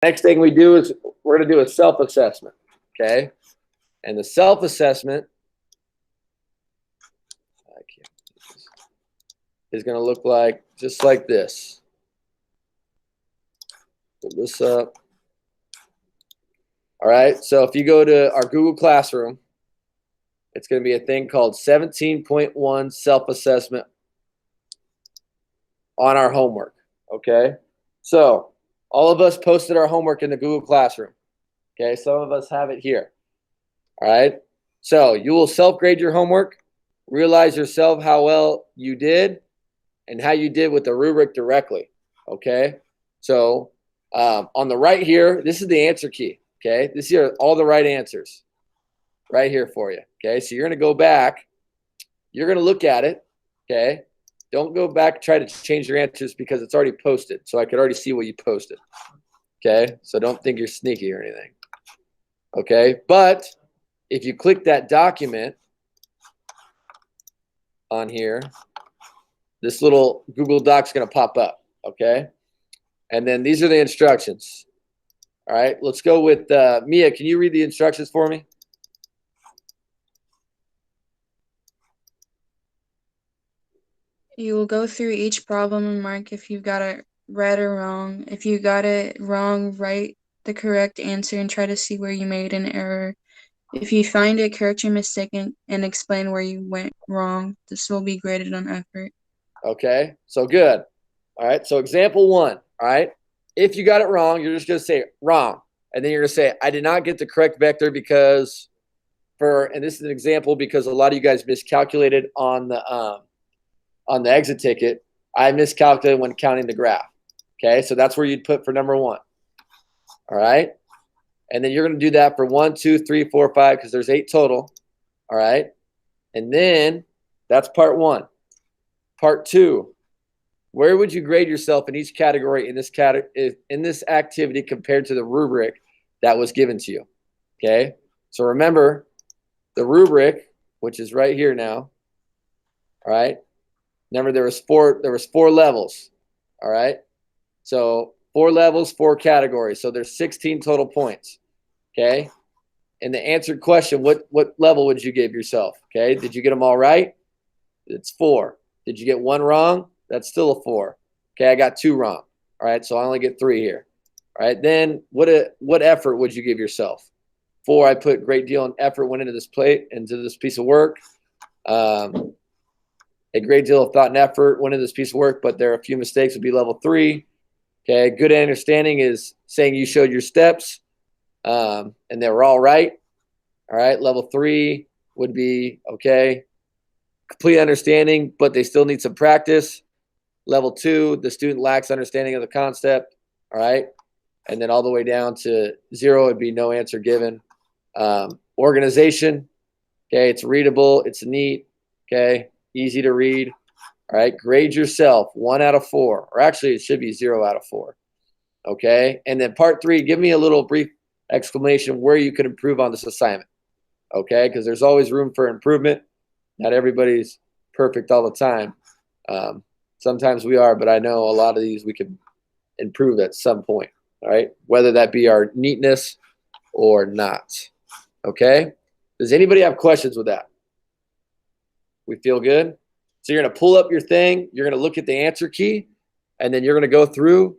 Next thing we do is we're going to do a self-assessment, okay? And the self-assessment is going to look like just like this. Put this up. All right, so if you go to our Google Classroom, it's going to be a thing called 17.1 self-assessment on our homework, okay? So all of us posted our homework in the Google Classroom, okay? Some of us have it here, all right? So you will self-grade your homework, realize yourself how well you did, and how you did with the rubric directly, okay? So on the right here, this is the answer key, okay? This here are all the right answers right here for you, okay? So you're going to go back. You're going to look at it, okay? Don't go back and try to change your answers because it's already posted. So I could already see what you posted, okay? So don't think you're sneaky or anything, okay? But if you click that document on here, this little Google Doc's going to pop up, okay? And then these are the instructions. All right, let's go with Mia. Can you read the instructions for me? You will go through each problem and mark if you've got it right or wrong. If you got it wrong, write the correct answer and try to see where you made an error. If you find it, correct your mistake and explain where you went wrong. This will be graded on effort. Okay, so good. All right, so example 1, all right? If you got it wrong, you're just going to say wrong. And then you're going to say, I did not get the correct vector because and this is an example because a lot of you guys miscalculated on the exit ticket. I miscalculated when counting the graph. Okay, so that's where you'd put for number 1. All right, and then you're going to do that for 1, 2, 3, 4, 5 because there's 8 total. All right, and then that's part 1. Part 2. Where would you grade yourself in each category in this activity compared to the rubric that was given to you? Okay, so remember the rubric, which is right here now. All right. Remember there was four levels. All right. So 4 levels, 4 categories. So there's 16 total points. Okay. And the answered question, what level would you give yourself? Okay. Did you get them all right? It's 4. Did you get 1 wrong? That's still a 4. Okay. I got 2 wrong. All right. So I only get 3 here. All right. Then what effort would you give yourself? 4, I put great deal of effort went into this piece of work. A great deal of thought and effort went into this piece of work, but there are a few mistakes. Would be level 3. Okay, good understanding is saying you showed your steps, and they were all right. All right, level 3 would be okay, complete understanding, but they still need some practice. Level 2, the student lacks understanding of the concept. All right, and then all the way down to 0 would be no answer given. Organization, okay, it's readable, it's neat, okay, easy to read. All right, grade yourself 1 out of 4, or actually it should be 0 out of 4. Okay, and then part 3, give me a little brief exclamation where you could improve on this assignment. Okay, because there's always room for improvement. Not everybody's perfect all the time. Sometimes we are, but I know a lot of these we can improve at some point. All right, whether that be our neatness or not. Okay, does anybody have questions with that? We feel good? So you're going to pull up your thing, you're going to look at the answer key, and then you're going to go through,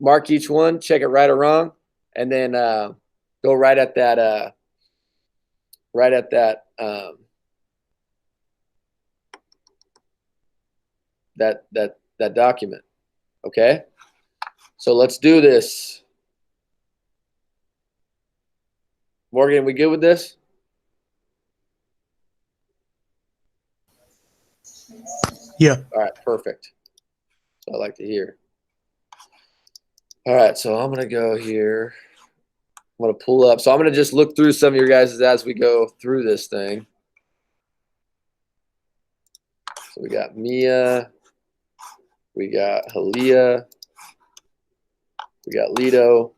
mark each one, check it right or wrong, and then go right at that that document. Okay? So let's do this. Morgan, we good with this? Yeah. All right, perfect. So I like to hear. All right, so I'm going to go here. I'm going to pull up. So I'm going to just look through some of your guys' as we go through this thing. So we got Mia. We got Halia. We got Lido.